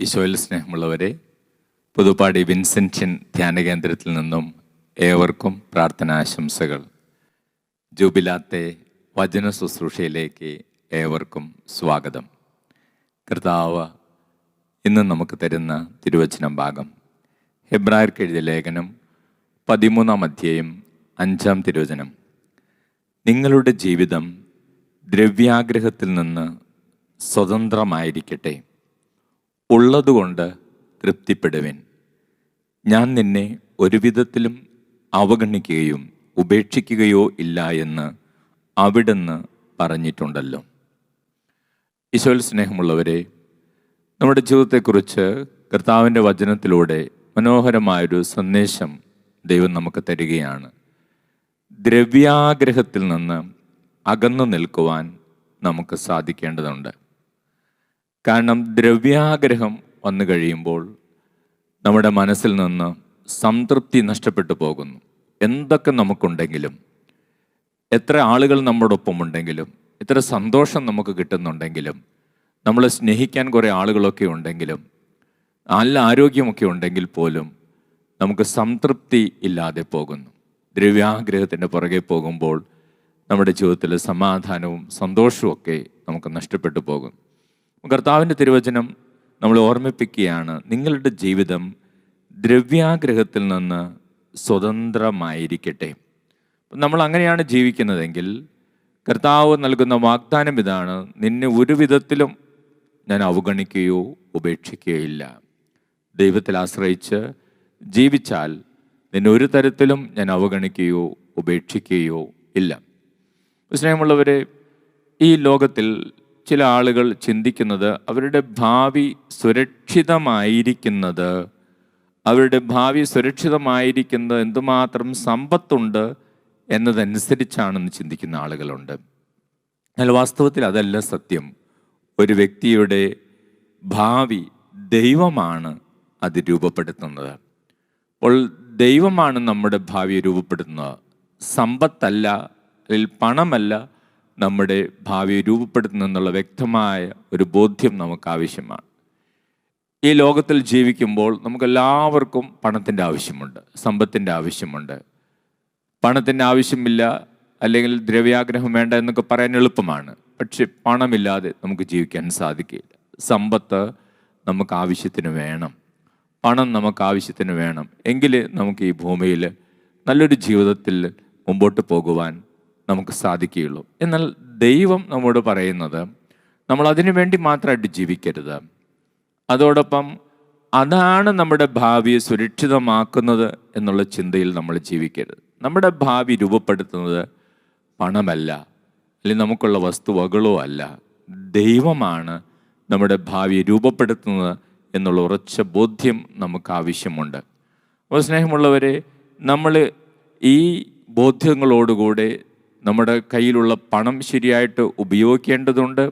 ഈശോയിൽ സ്നേഹമുള്ളവരെ, പുതുപ്പാടി വിൻസെൻഷ്യൻ ധ്യാന കേന്ദ്രത്തിൽ നിന്നും ഏവർക്കും പ്രാർത്ഥനാശംസകൾ. ജൂബിലാത്തെ വചന ശുശ്രൂഷയിലേക്ക് ഏവർക്കും സ്വാഗതം. കർത്താവ് ഇന്ന് നമുക്ക് തരുന്ന തിരുവചന ഭാഗം ഹെബ്രായർക്ക് എഴുതിയ ലേഖനം 13-ാം അധ്യായം 5-ാം തിരുവചനം. നിങ്ങളുടെ ജീവിതം ദ്രവ്യാഗ്രഹത്തിൽ നിന്ന് സ്വതന്ത്രമായിരിക്കട്ടെ, ഉള്ളതുകൊണ്ട് തൃപ്തിപ്പെടുവിൻ. ഞാൻ നിന്നെ ഒരു വിധത്തിലും അവഗണിക്കുകയും ഉപേക്ഷിക്കുകയോ ഇല്ല എന്ന് അവിടുന്ന് പറഞ്ഞിട്ടുണ്ടല്ലോ. ഈശോയിൽ സ്നേഹമുള്ളവരെ, നമ്മുടെ ജീവിതത്തെക്കുറിച്ച് കർത്താവിൻ്റെ വചനത്തിലൂടെ മനോഹരമായൊരു സന്ദേശം ദൈവം നമുക്ക് തരികയാണ്. ദ്രവ്യാഗ്രഹത്തിൽ നിന്ന് അകന്നു നിൽക്കുവാൻ നമുക്ക് സാധിക്കേണ്ടതുണ്ട്. കാരണം ദ്രവ്യാഗ്രഹം വന്നു കഴിയുമ്പോൾ നമ്മുടെ മനസ്സിൽ നിന്ന് സംതൃപ്തി നഷ്ടപ്പെട്ടു പോകുന്നു. എന്തൊക്കെ നമുക്കുണ്ടെങ്കിലും, എത്ര ആളുകൾ നമ്മോടൊപ്പം ഉണ്ടെങ്കിലും, എത്ര സന്തോഷം നമുക്ക് കിട്ടുന്നുണ്ടെങ്കിലും, നമ്മളെ സ്നേഹിക്കാൻ കുറേ ആളുകളൊക്കെ ഉണ്ടെങ്കിലും, നല്ല ആരോഗ്യമൊക്കെ ഉണ്ടെങ്കിൽ പോലും നമുക്ക് സംതൃപ്തി ഇല്ലാതെ പോകുന്നു. ദ്രവ്യാഗ്രഹത്തിൻ്റെ പുറകെ പോകുമ്പോൾ നമ്മുടെ ജീവിതത്തിൽ സമാധാനവും സന്തോഷവും ഒക്കെ നമുക്ക് നഷ്ടപ്പെട്ടു പോകും. കർത്താവിൻ്റെ തിരുവചനം നമ്മളെ ഓർമ്മിപ്പിക്കുകയാണ്, നിങ്ങളുടെ ജീവിതം ദ്രവ്യാഗ്രഹത്തിൽ നിന്ന് സ്വതന്ത്രമായിരിക്കട്ടെ. നമ്മൾ അങ്ങനെയാണ് ജീവിക്കുന്നതെങ്കിൽ കർത്താവ് നൽകുന്ന വാഗ്ദാനം ഇതാണ്: നിന്നെ ഒരു വിധത്തിലും ഞാൻ അവഗണിക്കുകയോ ഉപേക്ഷിക്കുകയോ ഇല്ല. ദൈവത്തിൽ ആശ്രയിച്ച് ജീവിച്ചാൽ നിന്നെ ഒരു തരത്തിലും ഞാൻ അവഗണിക്കുകയോ ഉപേക്ഷിക്കുകയോ ഇല്ല. സ്നേഹമുള്ളവരെ, ഈ ലോകത്തിൽ ചില ആളുകൾ ചിന്തിക്കുന്നത് അവരുടെ ഭാവി സുരക്ഷിതമായിരിക്കുന്നത് എന്തുമാത്രം സമ്പത്തുണ്ട് എന്നതനുസരിച്ചാണെന്ന് ചിന്തിക്കുന്ന ആളുകളുണ്ട്. എന്നാൽ വാസ്തവത്തിൽ അതല്ല സത്യം. ഒരു വ്യക്തിയുടെ ഭാവി ദൈവമാണ് അത് രൂപപ്പെടുത്തുന്നത്. അപ്പോൾ ദൈവമാണ് നമ്മുടെ ഭാവിയെ രൂപപ്പെടുത്തുന്നത്. സമ്പത്തല്ല, അല്ലെങ്കിൽ പണമല്ല നമ്മുടെ ഭാവിയെ രൂപപ്പെടുത്തുന്നെന്നുള്ള വ്യക്തമായ ഒരു ബോധ്യം നമുക്ക് ആവശ്യമാണ്. ഈ ലോകത്തിൽ ജീവിക്കുമ്പോൾ നമുക്കെല്ലാവർക്കും പണത്തിൻ്റെ ആവശ്യമുണ്ട്, സമ്പത്തിൻ്റെ ആവശ്യമുണ്ട്. പണത്തിൻ്റെ ആവശ്യമില്ല, അല്ലെങ്കിൽ ദ്രവ്യാഗ്രഹം വേണ്ട എന്നൊക്കെ പറയാൻ എളുപ്പമാണ്. പക്ഷെ പണമില്ലാതെ നമുക്ക് ജീവിക്കാൻ സാധിക്കില്ല. സമ്പത്ത് നമുക്ക് ആവശ്യത്തിന് വേണം, പണം നമുക്ക് ആവശ്യത്തിന് വേണം. എങ്കിലേ നമുക്ക് ഈ ഭൂമിയിൽ നല്ലൊരു ജീവിതത്തിൽ മുമ്പോട്ട് പോകുവാൻ നമുക്ക് സാധിക്കുകയുള്ളൂ. എന്നാൽ ദൈവം നമ്മോട് പറയുന്നത് നമ്മൾ അതിനു വേണ്ടി മാത്രമായിട്ട് ജീവിക്കരുത്. അതോടൊപ്പം അതാണ് നമ്മുടെ ഭാവിയെ സുരക്ഷിതമാക്കുന്നത് എന്നുള്ള ചിന്തയിൽ നമ്മൾ ജീവിക്കരുത്. നമ്മുടെ ഭാവി രൂപപ്പെടുത്തുന്നത് പണമല്ല, അല്ലെങ്കിൽ നമുക്കുള്ള വസ്തുവകളോ അല്ല. ദൈവമാണ് നമ്മുടെ ഭാവിയെ രൂപപ്പെടുത്തുന്നത് എന്നുള്ള ഉറച്ച ബോധ്യം നമുക്ക് ആവശ്യമുണ്ട്. അപ്പോൾ സ്നേഹമുള്ളവരെ, നമ്മൾ ഈ ബോധ്യങ്ങളോടുകൂടെ നമ്മുടെ കയ്യിലുള്ള പണം ശരിയായിട്ട് ഉപയോഗിക്കേണ്ടതുണ്ട്.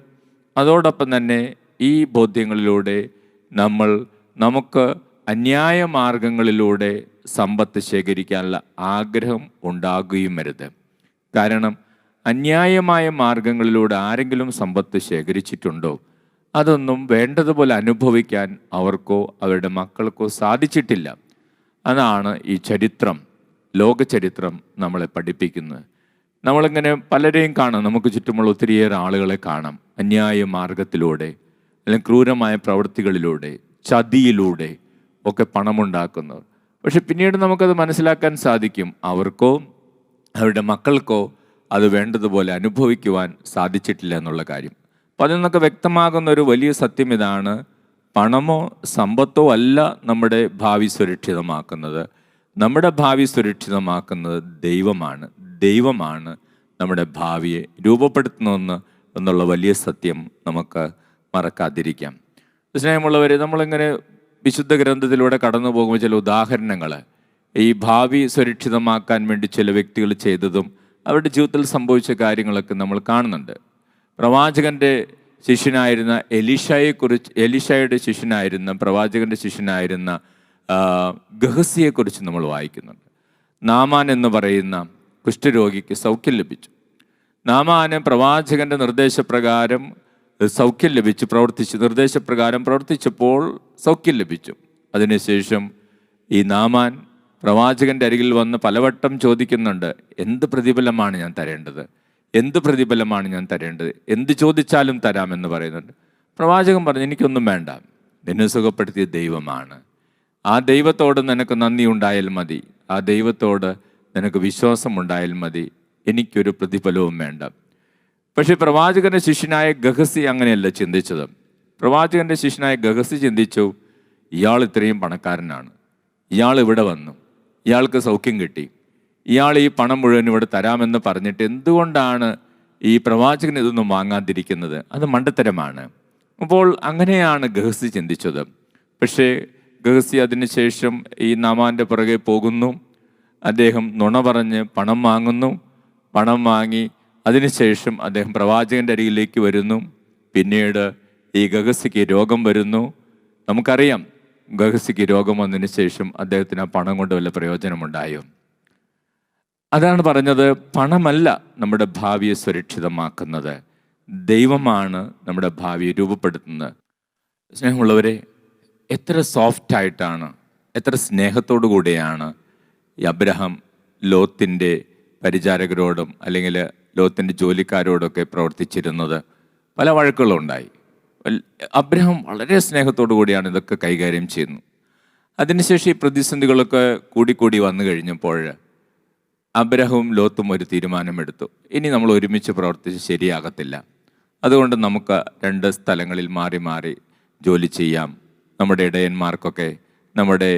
അതോടൊപ്പം തന്നെ ഈ ബോധ്യങ്ങളിലൂടെ നമുക്ക് അന്യായ മാർഗങ്ങളിലൂടെ സമ്പത്ത് ശേഖരിക്കാനുള്ള ആഗ്രഹം ഉണ്ടാകുകയും വരുത്. കാരണം അന്യായമായ മാർഗങ്ങളിലൂടെ ആരെങ്കിലും സമ്പത്ത് ശേഖരിച്ചിട്ടുണ്ടോ, അതൊന്നും വേണ്ടതുപോലെ അനുഭവിക്കാൻ അവർക്കോ അവരുടെ മക്കൾക്കോ സാധിച്ചിട്ടില്ല. അതാണ് ഈ ലോക ചരിത്രം നമ്മളെ പഠിപ്പിക്കുന്നത്. നമ്മളിങ്ങനെ പലരെയും കാണാം, നമുക്ക് ചുറ്റുമുള്ള ഒത്തിരിയേറെ ആളുകളെ കാണാം. അന്യായ മാർഗത്തിലൂടെ, അല്ലെങ്കിൽ ക്രൂരമായ പ്രവൃത്തികളിലൂടെ, ചതിയിലൂടെ ഒക്കെ പണമുണ്ടാക്കുന്നവർ. പക്ഷെ പിന്നീട് നമുക്കത് മനസ്സിലാക്കാൻ സാധിക്കും, അവർക്കോ അവരുടെ മക്കൾക്കോ അത് വേണ്ടതുപോലെ അനുഭവിക്കുവാൻ സാധിച്ചിട്ടില്ല എന്നുള്ള കാര്യം. അപ്പം അതിൽ നിന്നൊക്കെ വ്യക്തമാകുന്ന ഒരു വലിയ സത്യം ഇതാണ്: പണമോ സമ്പത്തോ അല്ല നമ്മുടെ ഭാവി സുരക്ഷിതമാക്കുന്നത്. നമ്മുടെ ഭാവി സുരക്ഷിതമാക്കുന്നത് ദൈവമാണ് നമ്മുടെ ഭാവിയെ രൂപപ്പെടുത്തുന്നതെന്ന് എന്നുള്ള വലിയ സത്യം നമുക്ക് മറക്കാതിരിക്കാം. സ്നേഹമുള്ളവരെ, നമ്മളിങ്ങനെ വിശുദ്ധ ഗ്രന്ഥത്തിലൂടെ കടന്നു പോകുമ്പോൾ ചില ഉദാഹരണങ്ങൾ ഈ ഭാവി സുരക്ഷിതമാക്കാൻ വേണ്ടി ചില വ്യക്തികൾ ചെയ്തതും അവരുടെ ജീവിതത്തിൽ സംഭവിച്ച കാര്യങ്ങളൊക്കെ നമ്മൾ കാണുന്നുണ്ട്. പ്രവാചകൻ്റെ ശിഷ്യനായിരുന്ന എലീശയുടെ പ്രവാചകൻ്റെ ശിഷ്യനായിരുന്ന ഗഹസിയെക്കുറിച്ച് നമ്മൾ വായിക്കുന്നുണ്ട്. നാമാൻ എന്ന് പറയുന്ന കുഷ്ഠരോഗിക്ക് സൗഖ്യം ലഭിച്ചു. നാമാന് പ്രവാചകൻ്റെ നിർദ്ദേശപ്രകാരം സൗഖ്യം ലഭിച്ചു, പ്രവർത്തിച്ചു, നിർദ്ദേശപ്രകാരം പ്രവർത്തിച്ചപ്പോൾ സൗഖ്യം ലഭിച്ചു. അതിനുശേഷം ഈ നാമാൻ പ്രവാചകൻ്റെ അരികിൽ വന്ന് പലവട്ടം ചോദിക്കുന്നുണ്ട്, എന്ത് പ്രതിഫലമാണ് ഞാൻ തരേണ്ടത്, എന്ത് പ്രതിഫലമാണ് ഞാൻ തരേണ്ടത്, എന്ത് ചോദിച്ചാലും തരാമെന്ന് പറയുന്നുണ്ട്. പ്രവാചകൻ പറഞ്ഞു, എനിക്കൊന്നും വേണ്ട, നിന്നെ സുഖപ്പെടുത്തിയ ദൈവമാണ്, ആ ദൈവത്തോട് നിനക്ക് നന്ദി ഉണ്ടായാൽ മതി, ആ ദൈവത്തോട് നിനക്ക് വിശ്വാസമുണ്ടായാൽ മതി, എനിക്കൊരു പ്രതിഫലവും വേണ്ട. പക്ഷേ പ്രവാചകൻ്റെ ശിഷ്യനായ ഗഹസി അങ്ങനെയല്ല ചിന്തിച്ചത്. പ്രവാചകൻ്റെ ശിഷ്യനായ ഗഹസി ചിന്തിച്ചു, ഇയാൾ ഇത്രയും പണക്കാരനാണ്, ഇയാൾ ഇവിടെ വന്നു, ഇയാൾക്ക് സൗഖ്യം കിട്ടി, ഇയാൾ ഈ പണം മുഴുവൻ ഇവിടെ തരാമെന്ന് പറഞ്ഞിട്ട് എന്തുകൊണ്ടാണ് ഈ പ്രവാചകൻ ഇതൊന്നും വാങ്ങാതിരിക്കുന്നത്? അത് മണ്ടത്തരമാണ്. അപ്പോൾ അങ്ങനെയാണ് ഗഹസി ചിന്തിച്ചത്. പക്ഷേ ഗഹസി അതിനുശേഷം ഈ നാമാൻ്റെ പുറകെ പോകുന്നു. അദ്ദേഹം നുണ പറഞ്ഞ് പണം വാങ്ങുന്നു. പണം വാങ്ങി അതിനുശേഷം അദ്ദേഹം പ്രവാചകൻ്റെ അരികിലേക്ക് വരുന്നു. പിന്നീട് ഈ ഗഹസിക്ക് രോഗം വരുന്നു. നമുക്കറിയാം, ഗഹസിക്ക് രോഗം വന്നതിന് ശേഷം അദ്ദേഹത്തിന് ആ പണം കൊണ്ട് വല്ല പ്രയോജനമുണ്ടായോ? അതാണ് പറഞ്ഞത്, പണമല്ല നമ്മുടെ ഭാവിയെ സുരക്ഷിതമാക്കുന്നത്, ദൈവമാണ് നമ്മുടെ ഭാവിയെ രൂപപ്പെടുത്തുന്നത്. സ്നേഹമുള്ളവരെ, എത്ര സോഫ്റ്റായിട്ടാണ്, എത്ര സ്നേഹത്തോടു കൂടിയാണ് ഈ അബ്രഹാം ലോത്തിൻ്റെ പരിചാരകരോടും അല്ലെങ്കിൽ ലോത്തിൻ്റെ ജോലിക്കാരോടൊക്കെ പ്രവർത്തിച്ചിരുന്നത്. പല വഴക്കുകളുണ്ടായി. അബ്രഹാം വളരെ സ്നേഹത്തോടു കൂടിയാണ് ഇതൊക്കെ കൈകാര്യം ചെയ്യുന്നത്. അതിനുശേഷം ഈ പ്രതിസന്ധികളൊക്കെ കൂടിക്കൂടി വന്നു കഴിഞ്ഞപ്പോൾ അബ്രഹാവും ലോത്തും ഒരു തീരുമാനമെടുത്തു, ഇനി നമ്മൾ ഒരുമിച്ച് പ്രവർത്തിച്ച് ശരിയാകത്തില്ല, അതുകൊണ്ട് നമുക്ക് 2 സ്ഥലങ്ങളിൽ മാറി മാറി ജോലി ചെയ്യാം. നമ്മുടെ ഇടയന്മാർക്കൊക്കെ നമ്മുടെ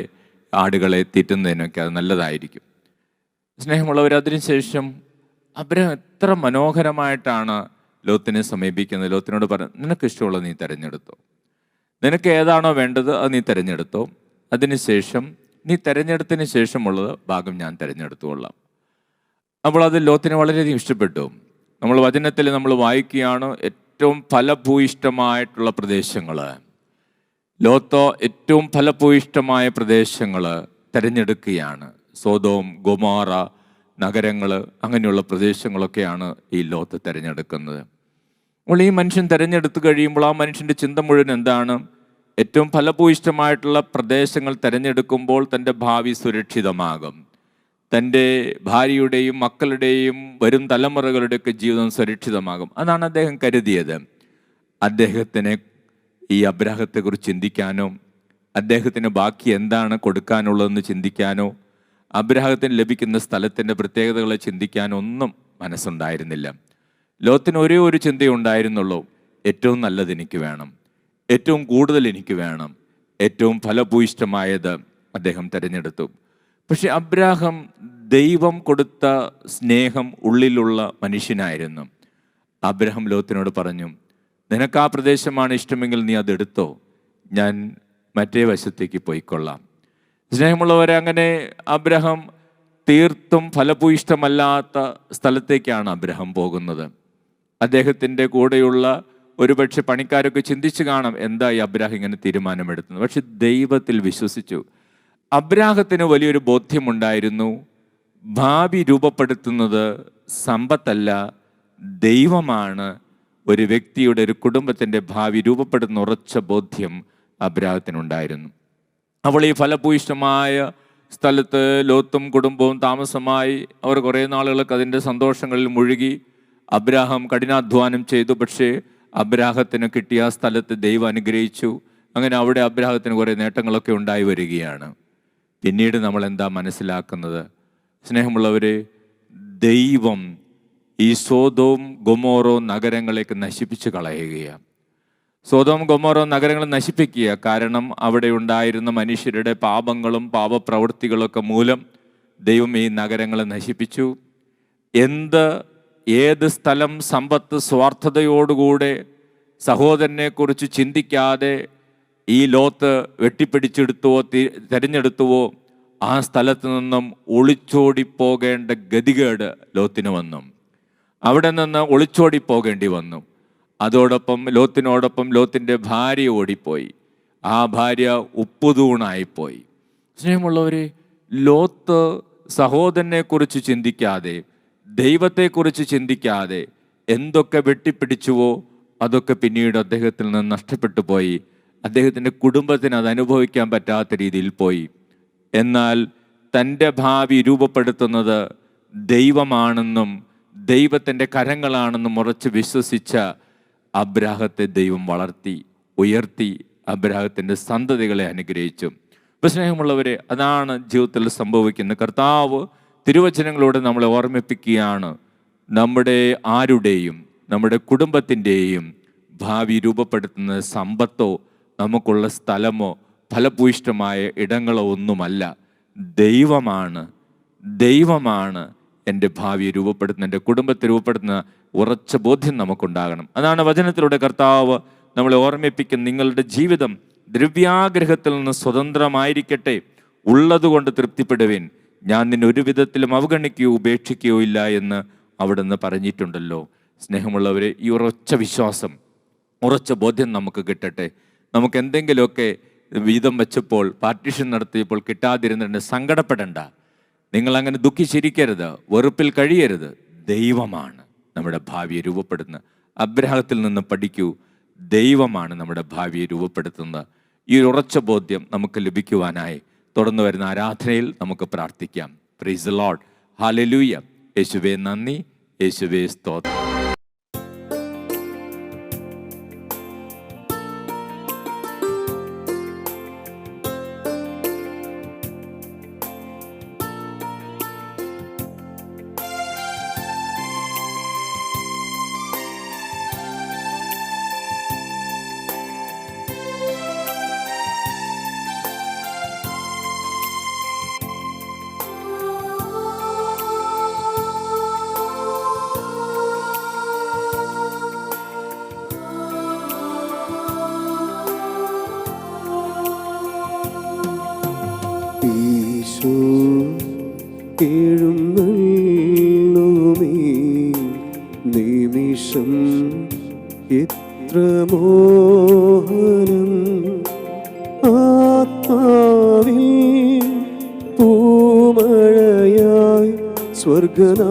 ആടുകളെ തീറ്റുന്നതിനൊക്കെ അത് നല്ലതായിരിക്കും. സ്നേഹമുള്ളവർ, അതിനുശേഷം അബ്രഹാം എത്ര മനോഹരമായിട്ടാണ് ലോത്തിനെ സമീപിക്കുന്നത്. ലോത്തിനോട് പറഞ്ഞു, നിനക്കിഷ്ടമുള്ളത് നീ തിരഞ്ഞെടുത്തോ, നിനക്ക് ഏതാണോ വേണ്ടത് അത് നീ തിരഞ്ഞെടുത്തോ, അതിനുശേഷം നീ തിരഞ്ഞെടുത്തതിന് ശേഷമുള്ളത് ഭാഗം ഞാൻ തിരഞ്ഞെടുത്തുകൊള്ളാം. അപ്പോൾ അത് ലോത്തിന് വളരെയധികം ഇഷ്ടപ്പെട്ടു. നമ്മൾ വചനത്തിൽ നമ്മൾ വായിക്കുകയാണ്, ഏറ്റവും ഫലഭൂയിഷ്ടമായിട്ടുള്ള പ്രദേശങ്ങൾ, ലോത്തോ ഏറ്റവും ഫലഭൂയിഷ്ടമായ പ്രദേശങ്ങൾ തിരഞ്ഞെടുക്കുകയാണ്. സോദോം, ഗൊമോറ നഗരങ്ങൾ, അങ്ങനെയുള്ള പ്രദേശങ്ങളൊക്കെയാണ് ഈ ലോത്ത് തിരഞ്ഞെടുക്കുന്നത്. അപ്പോൾ ഈ മനുഷ്യൻ തിരഞ്ഞെടുത്ത് കഴിയുമ്പോൾ ആ മനുഷ്യൻ്റെ ചിന്ത മുഴുവൻ എന്താണ്? ഏറ്റവും ഫലഭൂയിഷ്ടമായിട്ടുള്ള പ്രദേശങ്ങൾ തിരഞ്ഞെടുക്കുമ്പോൾ തൻ്റെ ഭാവി സുരക്ഷിതമാകും, തൻ്റെ ഭാര്യയുടെയും മക്കളുടെയും വരും തലമുറകളുടെയൊക്കെ ജീവിതം സുരക്ഷിതമാകും. അതാണ് അദ്ദേഹം കരുതിയത്. അദ്ദേഹത്തിന് ഈ അബ്രാഹത്തെക്കുറിച്ച് ചിന്തിക്കാനോ, അദ്ദേഹത്തിന് ബാക്കി എന്താണ് കൊടുക്കാനുള്ളതെന്ന് ചിന്തിക്കാനോ, അബ്രാഹത്തിന് ലഭിക്കുന്ന സ്ഥലത്തിൻ്റെ പ്രത്യേകതകളെ ചിന്തിക്കാനോ ഒന്നും മനസ്സുണ്ടായിരുന്നില്ല. ലോത്തിന് ഒരേ ഒരു ചിന്തയേ ഉണ്ടായിരുന്നുള്ളൂ, ഏറ്റവും നല്ലത് എനിക്ക് വേണം, ഏറ്റവും കൂടുതൽ എനിക്ക് വേണം, ഏറ്റവും ഫലഭൂയിഷ്ടമായത് അദ്ദേഹം തിരഞ്ഞെടുത്തു. പക്ഷെ അബ്രാഹാം ദൈവം കൊടുത്ത സ്നേഹം ഉള്ളിലുള്ള മനുഷ്യനായിരുന്നു. അബ്രാഹാം ലോത്തിനോട് പറഞ്ഞു, നിനക്ക് ആ പ്രദേശമാണ് ഇഷ്ടമെങ്കിൽ നീ അതെടുത്തോ, ഞാൻ മറ്റേ വശത്തേക്ക് പോയിക്കൊള്ളാം. സ്നേഹമുള്ളവരെ, അങ്ങനെ അബ്രാഹാം തീർത്തും ഫലഭൂയിഷ്ടമല്ലാത്ത സ്ഥലത്തേക്കാണ് അബ്രാഹാം പോകുന്നത്. അദ്ദേഹത്തിൻ്റെ കൂടെയുള്ള ഒരുപക്ഷെ പണിക്കാരൊക്കെ ചിന്തിച്ചു കാണാം, എന്താ ഈ അബ്രാഹാം ഇങ്ങനെ തീരുമാനമെടുക്കുന്നത്. പക്ഷെ ദൈവത്തിൽ വിശ്വസിച്ചു. അബ്രാഹത്തിന് വലിയൊരു ബോധ്യമുണ്ടായിരുന്നു, ഭാവി രൂപപ്പെടുത്തുന്നത് സമ്പത്തല്ല, ദൈവമാണ്. ഒരു വ്യക്തിയുടെ, ഒരു കുടുംബത്തിൻ്റെ ഭാവി രൂപപ്പെടുന്ന ഉറച്ച ബോധ്യം അബ്രാഹത്തിനുണ്ടായിരുന്നു. അവൾ ഈ ഫലഭൂയിഷ്ടമായ സ്ഥലത്ത് ലോത്തും കുടുംബവും താമസമായി. അവർ കുറേ നാളുകൾക്ക് അതിൻ്റെ സന്തോഷങ്ങളിൽ മുഴുകി. അബ്രാഹാം കഠിനാധ്വാനം ചെയ്തു. പക്ഷേ അബ്രാഹത്തിന് കിട്ടിയ ആ സ്ഥലത്ത് ദൈവം അനുഗ്രഹിച്ചു. അങ്ങനെ അവിടെ അബ്രാഹത്തിന് കുറേ നേട്ടങ്ങളൊക്കെ ഉണ്ടായി വരികയാണ്. പിന്നീട് നമ്മൾ എന്താ മനസ്സിലാക്കുന്നത്? സ്നേഹമുള്ളവരെ, ദൈവം ഈ സോദോം ഗൊമോറോ നഗരങ്ങളേക്ക് നശിപ്പിച്ച് കളയുകയാണ്. സോദോം ഗൊമോറോ നഗരങ്ങൾ നശിപ്പിക്കുക. കാരണം അവിടെ ഉണ്ടായിരുന്ന മനുഷ്യരുടെ പാപങ്ങളും പാപപ്രവൃത്തികളൊക്കെ മൂലം ദൈവം ഈ നഗരങ്ങളെ നശിപ്പിച്ചു. ഏത് സ്ഥലം സമ്പത്ത് സ്വാർത്ഥതയോടുകൂടെ സഹോദരനെക്കുറിച്ച് ചിന്തിക്കാതെ ഈ ലോത്ത് വെട്ടിപ്പിടിച്ചെടുത്തുവോ തിരഞ്ഞെടുത്തുവോ ആ സ്ഥലത്ത് നിന്നും ഒളിച്ചോടിപ്പോകേണ്ട ഗതികേട് ലോത്തിന് വന്നു. അവിടെ നിന്ന് ഒളിച്ചോടിപ്പോകേണ്ടി വന്നു. അതോടൊപ്പം ലോത്തിനോടൊപ്പം ലോത്തിൻ്റെ ഭാര്യ ഓടിപ്പോയി. ആ ഭാര്യ ഉപ്പുതൂണായിപ്പോയി. സ്നേഹമുള്ളവരെ, ലോത്ത് സഹോദരനെക്കുറിച്ച് ചിന്തിക്കാതെ, ദൈവത്തെക്കുറിച്ച് ചിന്തിക്കാതെ എന്തൊക്കെ വെട്ടിപ്പിടിച്ചുവോ അതൊക്കെ പിന്നീട് അദ്ദേഹത്തിൽ നിന്ന് നഷ്ടപ്പെട്ടു പോയി. അദ്ദേഹത്തിൻ്റെ കുടുംബത്തിന് അത് അനുഭവിക്കാൻ പറ്റാത്ത രീതിയിൽ പോയി. എന്നാൽ തൻ്റെ ഭാവി രൂപപ്പെടുത്തുന്നത് ദൈവമാണെന്നും ദൈവത്തിൻ്റെ കരങ്ങളാണെന്നും ഉറച്ച് വിശ്വസിച്ച അബ്രാഹത്തെ ദൈവം വളർത്തി ഉയർത്തി അബ്രാഹത്തിൻ്റെ സന്തതികളെ അനുഗ്രഹിച്ചു. അപ്പോൾ സ്നേഹമുള്ളവരെ, അതാണ് ജീവിതത്തിൽ സംഭവിക്കുന്നത്. കർത്താവ് തിരുവചനങ്ങളോട് നമ്മളെ ഓർമ്മിപ്പിക്കുകയാണ്, നമ്മുടെ ആരുടെയും നമ്മുടെ കുടുംബത്തിൻ്റെയും ഭാവി രൂപപ്പെടുത്തുന്ന സമ്പത്തോ നമുക്കുള്ള സ്ഥലമോ ഫലഭൂയിഷ്ഠമായ ഇടങ്ങളോ ഒന്നുമല്ല. ദൈവമാണ് എൻ്റെ ഭാവിയെ രൂപപ്പെടുത്തുന്ന, എൻ്റെ കുടുംബത്തെ രൂപപ്പെടുത്തുന്ന ഉറച്ച ബോധ്യം നമുക്കുണ്ടാകണം. അതാണ് വചനത്തിലൂടെ കർത്താവ് നമ്മളെ ഓർമ്മിപ്പിക്കുന്ന, നിങ്ങളുടെ ജീവിതം ദ്രവ്യാഗ്രഹത്തിൽ നിന്ന് സ്വതന്ത്രമായിരിക്കട്ടെ, ഉള്ളതുകൊണ്ട് തൃപ്തിപ്പെടുവിൻ, ഞാൻ നിന്നെ ഒരു വിധത്തിലും അവഗണിക്കുകയോ ഉപേക്ഷിക്കുകയോ ഇല്ല എന്ന് അവിടുന്ന് പറഞ്ഞിട്ടുണ്ടല്ലോ. സ്നേഹമുള്ളവരെ, ഈ ഉറച്ച വിശ്വാസം, ഉറച്ച ബോധ്യം നമുക്ക് കിട്ടട്ടെ. നമുക്ക് എന്തെങ്കിലുമൊക്കെ വീതം വെച്ചപ്പോൾ, പാർട്ടീഷൻ നടത്തിയപ്പോൾ കിട്ടാതിരുന്നിട്ട് സങ്കടപ്പെടേണ്ട. നിങ്ങളങ്ങനെ ദുഃഖിച്ചിരിക്കരുത്, വെറുപ്പിൽ കഴിയരുത്. ദൈവമാണ് നമ്മുടെ ഭാവിയെ രൂപപ്പെടുത്തുന്നത്. അബ്രാഹത്തിൽ നിന്ന് പഠിക്കൂ, ദൈവമാണ് നമ്മുടെ ഭാവിയെ രൂപപ്പെടുത്തുന്നത്. ഈ ഉറച്ച ബോധ്യം നമുക്ക് ലഭിക്കുവാനായി തുടർന്ന് വരുന്ന ആരാധനയിൽ നമുക്ക് പ്രാർത്ഥിക്കാം. Praise the Lord. ഹല്ലേലൂയ. യേശുവേ നന്ദി, യേശുവേ സ്തോത്രം. എഴുന്നള്ളുമീ നിമിഷം എത്ര മോഹനം, ആത്മാവിൽ പൂമഴയായി സ്വർഗനാഥനിൽ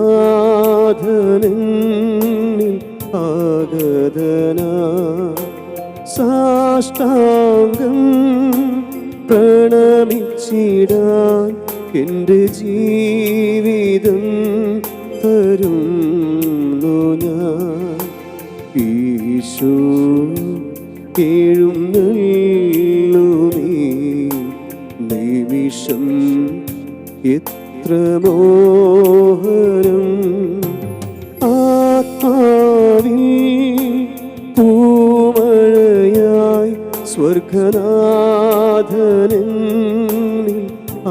ആഗതനായി സാഷ്ടാംഗം പ്രണമിച്ചിടാൻ എൻ്റെ ജീവിതം തരുന്നു ഞാൻ. ഈശോ എഴുന്നള്ളുമീ നിമിഷം എത്ര മോഹനം, ആത്മാവിൽ പൂമഴയായി സ്വർഗനാഥനിൽ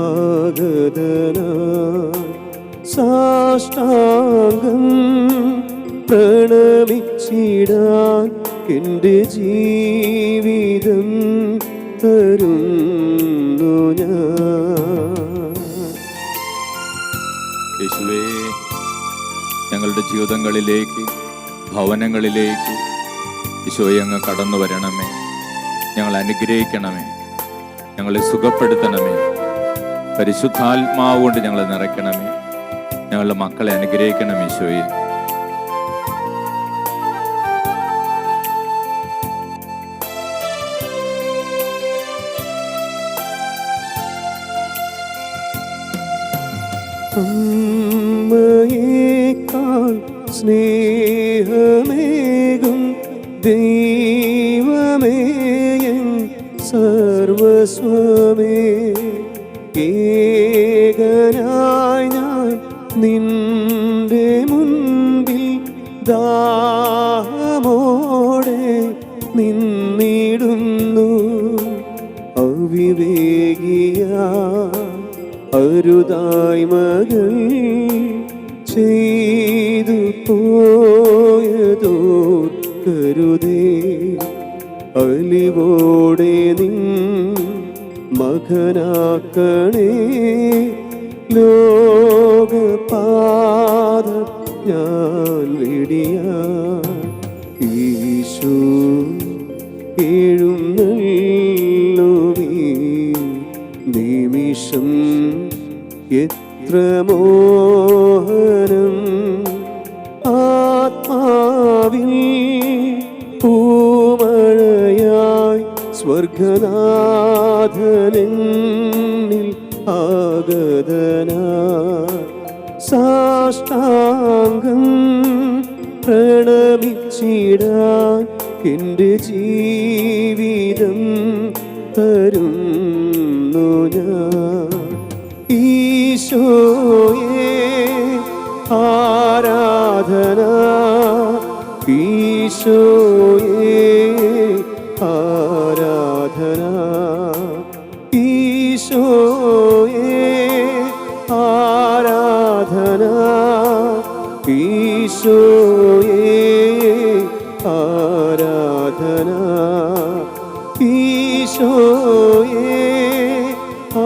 ആഗതനായി സാഷ്ടാംഗം പ്രണമിച്ചിടാൻ എൻ്റെ ജീവിതം തരുന്നു ഞാൻ. യേശുവേ, ഞങ്ങളുടെ ജീവിതങ്ങളിലേക്ക്, ഭവനങ്ങളിലേക്ക് ഈശോയെ അങ്ങ് കടന്നു വരണമേ. ഞങ്ങളെ അനുഗ്രഹിക്കണമേ, ഞങ്ങളെ സുഖപ്പെടുത്തണമേ. പരിശുദ്ധാത്മാവ് കൊണ്ട് ഞങ്ങളെ നിറയ്ക്കണമേ. ഞങ്ങളുടെ മക്കളെ അനുഗ്രഹിക്കണം ഈശോയെ. അമ്മയേക്കാൾ സ്നേഹമേകും ദൈവമേ എൻ സർവസ്വമേ, ഏകനായി ഞാൻ നിന്റെ മുൻപിൽ ദാഹമോടെ നിന്നിടുന്നു. അവിവേകിയ അരുതായ്മകൾ ചെയ്തു പോയതോർക്കരുതേ. അലിവോടെ നിൻ മകനാക്കണേ. ലോകപാത ഞാൻ വെടിയാൻ ഈശോ എഴുന്നള്ളുമീ നിമിഷം എത്ര മോഹനം, ആത്മാവിൽ സ്വർഗനാഥനിൽ ആഗതനായി സാഷ്ടാംഗം പ്രണമിച്ചിടാൻ എൻ്റെ ജീവിതം തരുന്നു ഞാൻ. ഈശോയേ ആരാധന, ഈശോയേ ആരാധന, ഈശോയേ ആരാധന, ഈശോയേ ആരാധന, ഈശോയേ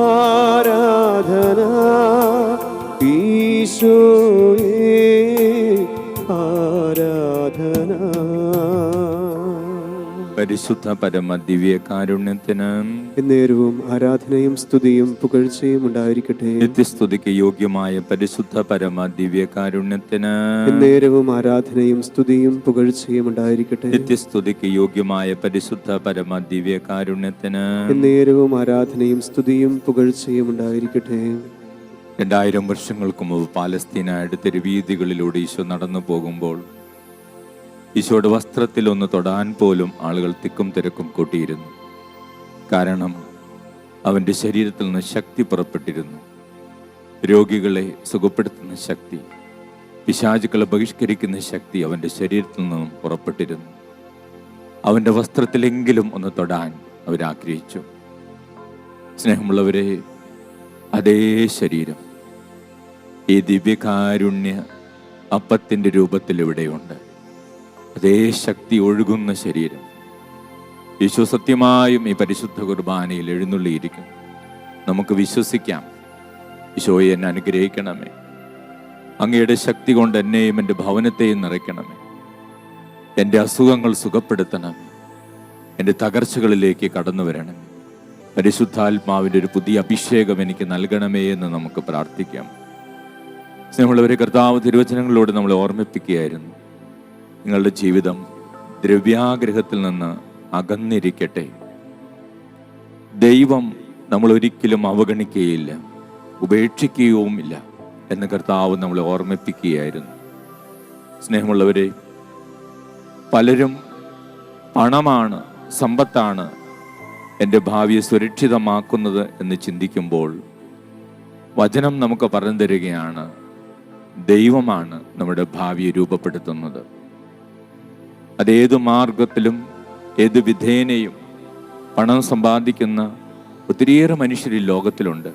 ആരാധന, ഈശോയേ ആരാധന. പരിശുദ്ധ പരമ ദിവ്യ കാരുണ്യത്തിന് എന്നേരവും ആരാധനയും സ്തുതിയും പുകഴ്ചയും ഉണ്ടായിരിക്കട്ടെ. നിത്യസ്തുതിക്ക് യോഗ്യമായ പരിശുദ്ധ പരമ ദിവ്യ കാരുണ്യത്തിന് എന്നേരവും ആരാധനയും സ്തുതിയും പുകഴ്ചയും ഉണ്ടായിരിക്കട്ടെ. നിത്യസ്തുതിക്ക് യോഗ്യമായ പരിശുദ്ധ പരമ ദിവ്യ കാരുണ്യത്തിന് എന്നേരവും ആരാധനയും സ്തുതിയും പുകഴ്ചയും ഉണ്ടായിരിക്കട്ടെ. 2000 വർഷങ്ങൾക്ക് മുമ്പ് പാലസ്തീനയുടെ തെരുവീതികളിലൂടെ ഈശോ നടന്നു പോകുമ്പോൾ ഈശോയുടെ വസ്ത്രത്തിൽ ഒന്ന് തൊടാൻ പോലും ആളുകൾ തിക്കും തിരക്കും കൂട്ടിയിരുന്നു. കാരണം അവൻ്റെ ശരീരത്തിൽ നിന്ന് ശക്തി പുറപ്പെട്ടിരുന്നു. രോഗികളെ സുഖപ്പെടുത്തുന്ന ശക്തി, പിശാചുക്കളെ ബഹിഷ്കരിക്കുന്ന ശക്തി അവൻ്റെ ശരീരത്തിൽ നിന്നും പുറപ്പെട്ടിരുന്നു. അവൻ്റെ വസ്ത്രത്തിലെങ്കിലും ഒന്ന് തൊടാൻ അവരാഗ്രഹിച്ചു. സ്നേഹമുള്ളവരെ, അതേ ശരീരം ഈ ദിവ്യകാരുണ്യ അപ്പത്തിൻ്റെ രൂപത്തിൽ ഇവിടെയുണ്ട്. അതേ ശക്തി ഒഴുകുന്ന ശരീരം ഈശോ സത്യമായും ഈ പരിശുദ്ധ കുർബാനയിൽ എഴുന്നള്ളിയിരിക്കും. നമുക്ക് വിശ്വസിക്കാം. ഈശോയെ, എന്നെ അനുഗ്രഹിക്കണമേ, അങ്ങയുടെ ശക്തി കൊണ്ട് എന്നെയും എൻ്റെ ഭവനത്തെയും നിറയ്ക്കണമേ, എൻ്റെ അസുഖങ്ങൾ സുഖപ്പെടുത്തണമേ, എൻ്റെ തകർച്ചകളിലേക്ക് കടന്നു വരണമേ, പരിശുദ്ധാത്മാവിൻ്റെ ഒരു പുതിയ അഭിഷേകം എനിക്ക് നൽകണമേ എന്ന് നമുക്ക് പ്രാർത്ഥിക്കാം. സ്നേഹമുള്ളവരെ, കർത്താവ് തിരുവചനങ്ങളോട് നമ്മളെ ഓർമ്മിപ്പിക്കുകയായിരുന്നു. നിങ്ങളുടെ ജീവിതം ദ്രവ്യാഗ്രഹത്തിൽ നിന്ന് അകന്നിരിക്കട്ടെ. ദൈവം നമ്മൾ ഒരിക്കലും അവഗണിക്കുകയില്ല, ഉപേക്ഷിക്കുകയുമില്ല എന്ന് കർത്താവ് നമ്മളെ ഓർമ്മിപ്പിക്കുകയായിരുന്നു. സ്നേഹമുള്ളവരെ, പലരും പണമാണ്, സമ്പത്താണ് എൻ്റെ ഭാവിയെ സുരക്ഷിതമാക്കുന്നത് എന്ന് ചിന്തിക്കുമ്പോൾ വചനം നമുക്ക് പറഞ്ഞു തരികയാണ്, ദൈവമാണ് നമ്മുടെ ഭാവിയെ രൂപപ്പെടുത്തുന്നത്. അതേതു മാർഗത്തിലും ഏത് വിധേനയും പണം സമ്പാദിക്കുന്ന ഒത്തിരിയേറെ മനുഷ്യർ ഈ ലോകത്തിലുണ്ട്.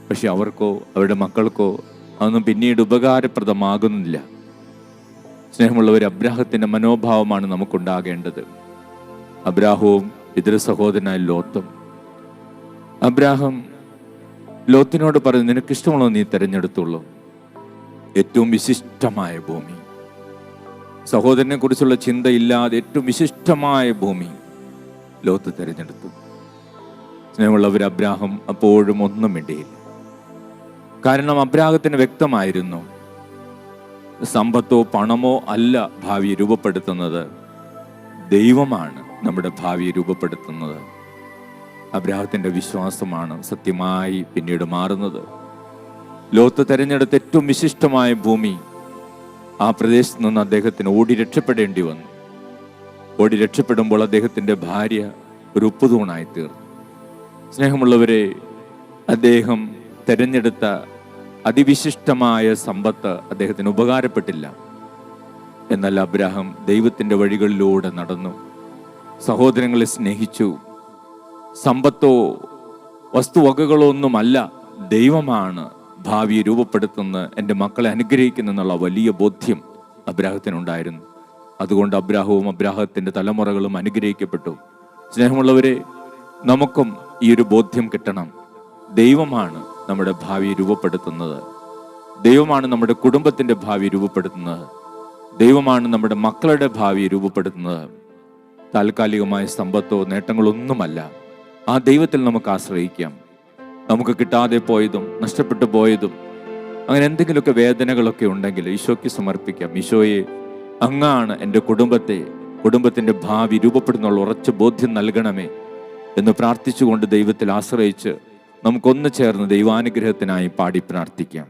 പക്ഷെ അവർക്കോ അവരുടെ മക്കൾക്കോ അതൊന്നും പിന്നീട് ഉപകാരപ്രദമാകുന്നില്ല. സ്നേഹമുള്ളവർ, അബ്രാഹത്തിൻ്റെ മനോഭാവമാണ് നമുക്കുണ്ടാകേണ്ടത്. അബ്രാഹവും ഇതര സഹോദരനായ ലോത്തും. അബ്രാഹം ലോത്തിനോട് പറഞ്ഞു, നിനക്കിഷ്ടമുള്ളത് നീ തിരഞ്ഞെടുത്തുള്ളൂ. ഏറ്റവും വിശിഷ്ടമായ ഭൂമി, സഹോദരനെ കുറിച്ചുള്ള ചിന്തയില്ലാതെ ഏറ്റവും വിശിഷ്ടമായ ഭൂമി ലോത്ത് തിരഞ്ഞെടുത്തു. സ്നേഹമുള്ളവർ, അബ്രാഹം അപ്പോഴും ഒന്നും മിണ്ടിയില്ല. കാരണം അബ്രാഹത്തിന് വ്യക്തമായിരുന്നു, സമ്പത്തോ പണമോ അല്ല ഭാവിയെ രൂപപ്പെടുത്തുന്നത്, ദൈവമാണ് നമ്മുടെ ഭാവിയെ രൂപപ്പെടുത്തുന്നത്. അബ്രാഹത്തിൻ്റെ വിശ്വാസമാണ് സത്യമായി പിന്നീട് മാറുന്നത്. ലോത്ത് തിരഞ്ഞെടുത്ത ഏറ്റവും വിശിഷ്ടമായ ഭൂമി, ആ പ്രദേശത്ത് നിന്ന് അദ്ദേഹത്തിന് ഓടി രക്ഷപ്പെടേണ്ടി വന്നു. ഓടി രക്ഷപ്പെടുമ്പോൾ അദ്ദേഹത്തിൻ്റെ ഭാര്യ ഒരു ഉപ്പുതൂണായി തീർന്നു. സ്നേഹമുള്ളവരെ, അദ്ദേഹം തിരഞ്ഞെടുത്ത അതിവിശിഷ്ടമായ സമ്പത്ത് അദ്ദേഹത്തിന് ഉപകാരപ്പെട്ടില്ല. എന്നാൽ അബ്രാഹാം ദൈവത്തിൻ്റെ വഴികളിലൂടെ നടന്നു, സഹോദരങ്ങളെ സ്നേഹിച്ചു. സമ്പത്തോ വസ്തുവകകളോ ഒന്നുമല്ല, ദൈവമാണ് ഭാവിയെ രൂപപ്പെടുത്തുന്ന, എൻ്റെ മക്കളെ അനുഗ്രഹിക്കുന്നെന്നുള്ള വലിയ ബോധ്യം അബ്രാഹത്തിനുണ്ടായിരുന്നു. അതുകൊണ്ട് അബ്രാഹവും അബ്രാഹത്തിൻ്റെ തലമുറകളും അനുഗ്രഹിക്കപ്പെട്ടു. സ്നേഹമുള്ളവരെ, നമുക്കും ഈ ഒരു ബോധ്യം കിട്ടണം. ദൈവമാണ് നമ്മുടെ ഭാവിയെ രൂപപ്പെടുത്തുന്നത്. ദൈവമാണ് നമ്മുടെ കുടുംബത്തിൻ്റെ ഭാവി രൂപപ്പെടുത്തുന്നത്. ദൈവമാണ് നമ്മുടെ മക്കളുടെ ഭാവിയെ രൂപപ്പെടുത്തുന്നത്. താൽക്കാലികമായ സമ്പത്തോ നേട്ടങ്ങളൊന്നുമല്ല. ആ ദൈവത്തിൽ നമുക്ക് ആശ്രയിക്കാം. നമുക്ക് കിട്ടാതെ പോയതും നഷ്ടപ്പെട്ടു പോയതും അങ്ങനെ എന്തെങ്കിലുമൊക്കെ വേദനകളൊക്കെ ഉണ്ടെങ്കിൽ ഈശോയ്ക്ക് സമർപ്പിക്കാം. ഈശോയെ, അങ്ങാണ് എൻ്റെ കുടുംബത്തെ കുടുംബത്തിൻ്റെ ഭാവി രൂപപ്പെടുന്നുള്ള ഉറച്ച ബോധ്യം നൽകണമേ എന്ന് പ്രാർത്ഥിച്ചുകൊണ്ട് ദൈവത്തിൽ ആശ്രയിച്ച് നമുക്കൊന്ന് ചേർന്ന് ദൈവാനുഗ്രഹത്തിനായി പാടി പ്രാർത്ഥിക്കാം.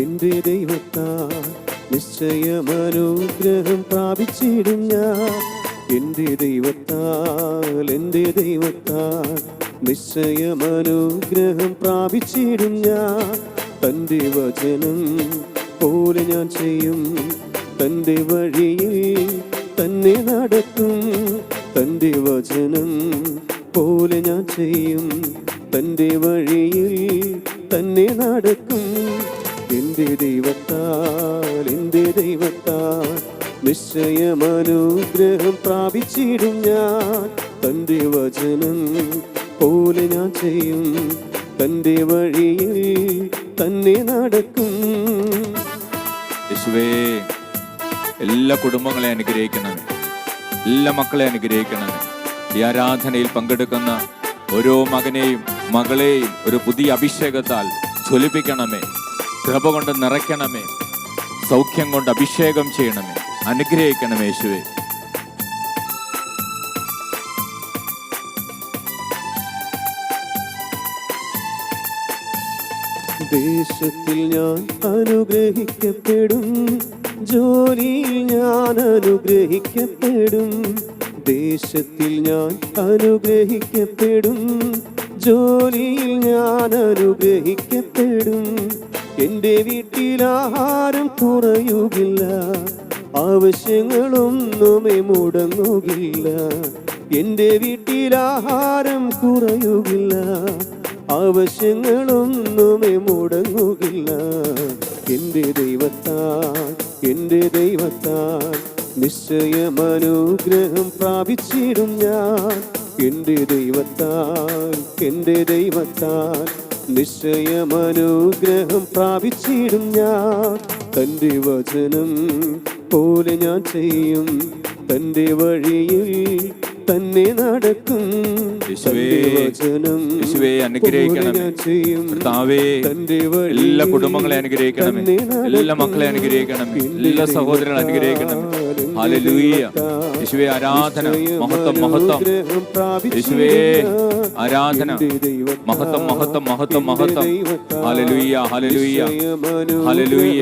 എന്റെ ദൈവത്താൽ നിശ്ചയമനുഗ്രഹം പ്രാപിച്ചിടും ഞാൻ. എന്റെ ദൈവത്താൽ നിശ്ചയമനുഗ്രഹം പ്രാപിച്ചിടും ഞാൻ. തൻ്റെ വചനം പോലെ ഞാൻ ചെയ്യും, തൻ്റെ വഴിയിൽ തന്നെ നടക്കും. തൻ്റെ വചനം പോലെ ഞാൻ ചെയ്യും, തൻ്റെ വഴിയിൽ തന്നെ നടക്കും. എന്റെ ദൈവത്താൽ നിശ്ചയമനുഗ്രഹം പ്രാപിച്ചിടും ഞാൻ. തൻ്റെ വചനം പോലെ ഞാൻ ചെയ്യും, തൻ്റെ വഴിയിൽ തന്നെ നടക്കും. യേശുവേ, എല്ലാ കുടുംബങ്ങളെ അനുഗ്രഹിക്കണമേ, എല്ലാ മക്കളെ അനുഗ്രഹിക്കണമേ. ഈ ആരാധനയിൽ പങ്കെടുക്കുന്ന ഓരോ മകനെയും മകളെയും ഒരു പുതിയ അഭിഷേകത്താൽ ജ്വലിപ്പിക്കണമേ, കൃപ കൊണ്ട് നിറയ്ക്കണമേ, സൗഖ്യം കൊണ്ട് അഭിഷേകം ചെയ്യണമേ, അനുഗ്രഹിക്കണമേ യേശുവേ. ദേശത്തിൽ ഞാൻ അനുഗ്രഹിക്കപ്പെടും, ജോലിയിൽ ഞാൻ അനുഗ്രഹിക്കപ്പെടും. ദേശത്തിൽ ഞാൻ അനുഗ്രഹിക്കപ്പെടും, ജോലിയിൽ ഞാൻ അനുഗ്രഹിക്കപ്പെടും. എൻ്റെ വീട്ടിലാഹാരം കുറയുകില്ല, ആവശ്യങ്ങളൊന്നുമേ മുടങ്ങുകില്ല. എൻ്റെ വീട്ടിലാഹാരം കുറയുകില്ല, ആവശ്യങ്ങളൊന്നുമേ മുടങ്ങുകില്ല. എൻ്റെ ദൈവത്താൽ നിശ്ചയമനുഗ്രഹം പ്രാപിച്ചിടും ഞാൻ. എൻ്റെ ദൈവത്താൽ നിശ്ചയമനുഗ്രഹം പ്രാപിച്ചിടും ഞാൻ. തൻ്റെ വചനം പോലെ ഞാൻ ചെയ്യും, തൻ്റെ വഴിയിൽ തന്നെ നടക്കും. യേശുവേ, അനുഗ്രഹിക്കണമേ കർത്താവേ. എല്ലാ കുടുംബങ്ങളെ അനുഗ്രഹിക്കണമേ, എല്ലാ മക്കളെ അനുഗ്രഹിക്കണമേ, എല്ലാ സഹോദരങ്ങളെ അനുഗ്രഹിക്കണമേ. ഹല്ലേലൂയ. യേശുവേ, ആരാധന, മഹത്വം, മഹത്വം. യേശുവേ, ആരാധന, മഹത്വം, മഹത്വം, മഹത്വം, മഹത്വം. Hallelujah, hallelujah, hallelujah,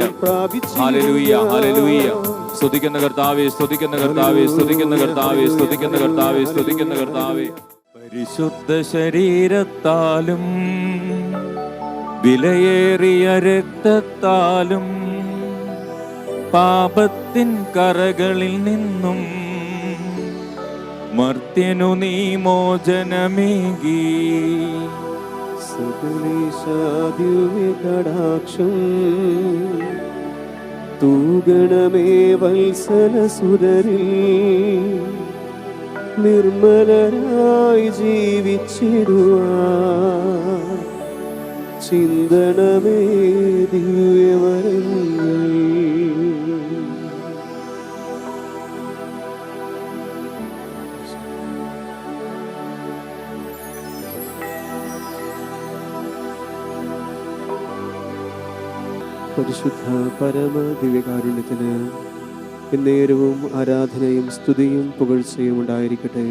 hallelujah, hallelujah. സ്തുതിക്കുന്ന കർത്താവേ, സ്തുതിക്കുന്ന കർത്താവേ, സ്തുതിക്കുന്ന കർത്താവേ, സ്തുതിക്കുന്ന കർത്താവേ, സ്തുതിക്കുന്ന കർത്താവേ. പരിശുദ്ധ ശരീരത്താലും വിലയേറിയ രക്തത്താലും പാപത്തിൻ കറകളിൽ നിന്നും മർത്യനു നീ മോചനമേകി. സകലേശാദിവ്യ കടാക്ഷം തൂഗണമേ വത്സലസുരരിൽ, നിർമ്മലരായി ജീവിച്ചിടുവാൻ ചിന്തണമേ ദിവ്യവരങ്ങൾ. പരിശുദ്ധ പരമ ദിവ്യകാരുണ്യത്തിന് എന്നേരവും ആരാധനയും സ്തുതിയും പുകഴ്ചയും ഉണ്ടായിരിക്കട്ടെ.